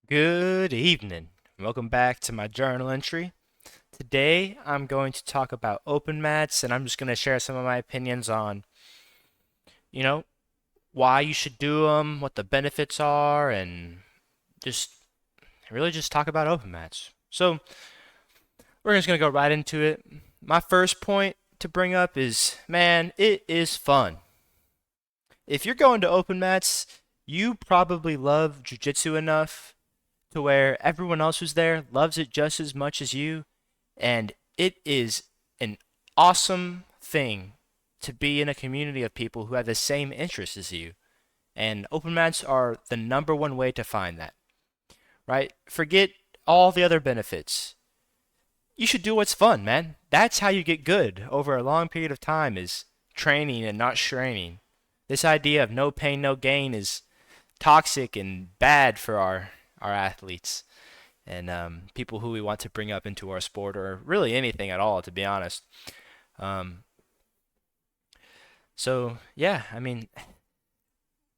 Good evening. Welcome back to my journal entry. Today I'm going to talk about open mats and I'm just going to share some of my opinions on, you know, why you should do them, what the benefits are, and just really just talk about open mats. So, we're just going to go right into it. My first point to bring up is, man, it is fun. If you're going to open mats, you probably love jujitsu enough to where everyone else who's there loves it just as much as you. And it is an awesome thing to be in a community of people who have the same interests as you. And open mats are the number one way to find that, right? Forget all the other benefits. You should do what's fun, man. That's how you get good over a long period of time is training and not straining. This idea of no pain, no gain is toxic and bad for our athletes and people who we want to bring up into our sport or really anything at all, to be honest. Um, so, yeah, I mean,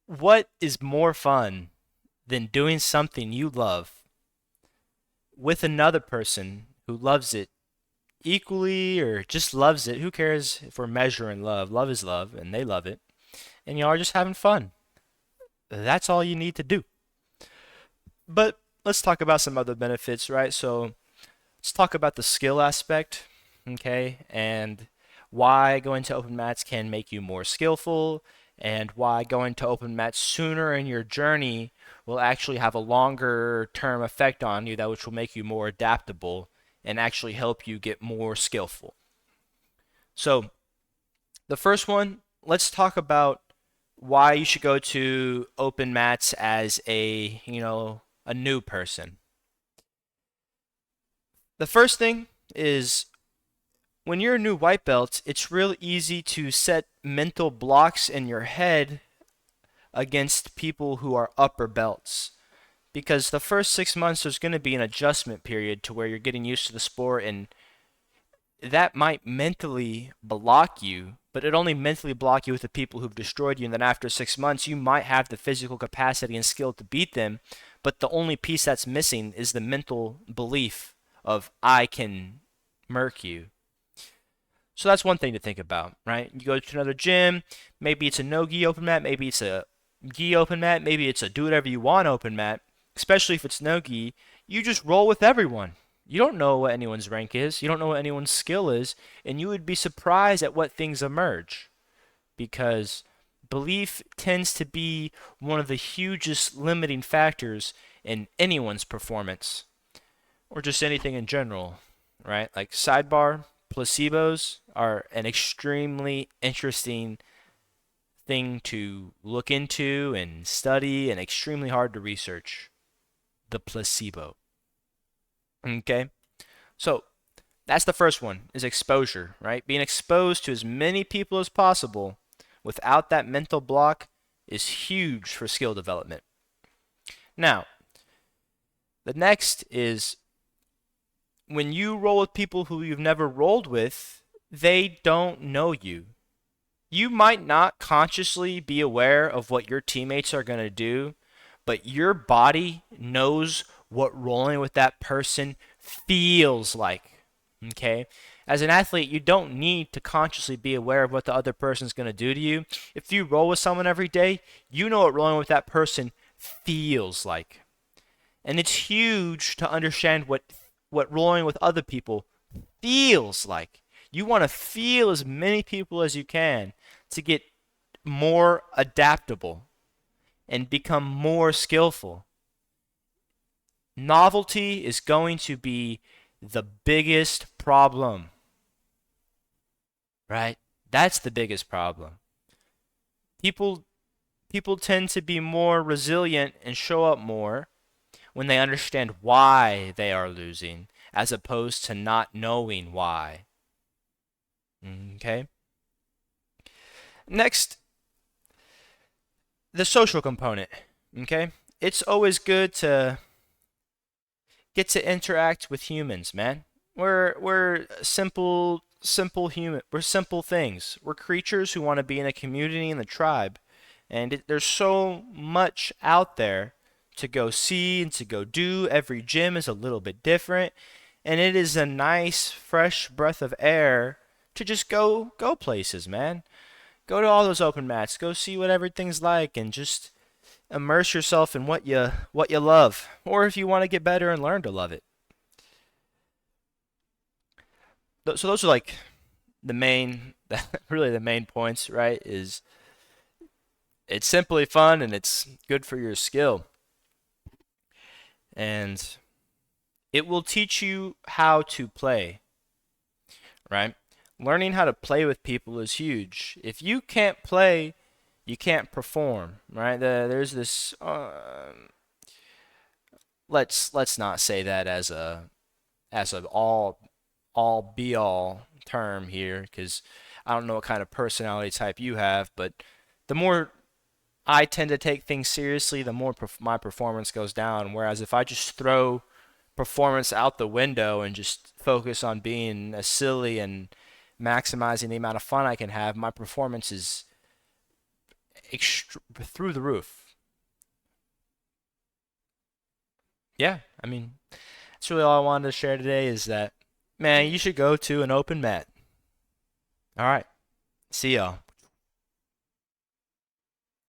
what is more fun than doing something you love with another person who loves it equally or just loves it? Who cares if we're measuring love? Love is love, and they love it. And y'all are just having fun. That's all you need to do. But let's talk about some other benefits, right? So, let's talk about the skill aspect, okay, and why going to open mats can make you more skillful, and why going to open mats sooner in your journey will actually have a longer term effect on you, that which will make you more adaptable and actually help you get more skillful. So, the first one, let's talk about why you should go to open mats as a new person. The first thing is when you're a new white belt, it's real easy to set mental blocks in your head against people who are upper belts. Because the first 6 months, there's going to be an adjustment period to where you're getting used to the sport, and that might mentally block you, but it only mentally block you with the people who've destroyed you. And then after 6 months, you might have the physical capacity and skill to beat them, but the only piece that's missing is the mental belief of I can murk you. So that's one thing to think about, right? You go to another gym, maybe it's a no gi open mat, maybe it's a gi open mat, maybe it's a do whatever you want open mat, especially if it's no gi. You just roll with everyone. You don't know what anyone's rank is, you don't know what anyone's skill is, and you would be surprised at what things emerge because belief tends to be one of the hugest limiting factors in anyone's performance or just anything in general, right? Like sidebar, placebos are an extremely interesting thing to look into and study and extremely hard to research. The placebo. Okay? So, that's the first one is exposure, right? Being exposed to as many people as possible without that mental block is huge for skill development. Now, the next is when you roll with people who you've never rolled with, they don't know you. You might not consciously be aware of what your teammates are going to do, but your body knows what rolling with that person feels like. Okay? As an athlete, you don't need to consciously be aware of what the other person's going to do to you. If you roll with someone every day, you know what rolling with that person feels like. And it's huge to understand what rolling with other people feels like. You want to feel as many people as you can to get more adaptable and become more skillful. Novelty is going to be the biggest problem, right? That's the biggest problem. People people tend to be more resilient and show up more when they understand why they are losing as opposed to not knowing why. Okay? Next, the social component. Okay? It's always good to get to interact with humans, man. We're simple human. We're simple things. We're creatures who want to be in a community in the tribe, and there's so much out there to go see and to go do. Every gym is a little bit different, and it is a nice fresh breath of air to just go places, man. Go to all those open mats, go see what everything's like, and just immerse yourself in what you love, or if you want to get better and learn to love it. So those are like the main, really the main points, right? Is it's simply fun and it's good for your skill, and it will teach you how to play, right? Learning how to play with people is huge. If you can't play, you can't perform, right? There's this. Let's not say that as a all be all term here, because I don't know what kind of personality type you have, but the more I tend to take things seriously, the more my performance goes down. Whereas if I just throw performance out the window and just focus on being a silly and maximizing the amount of fun I can have, my performance is through the roof. Yeah, I mean, that's really all I wanted to share today is that, man, you should go to an open mat. All right, see y'all.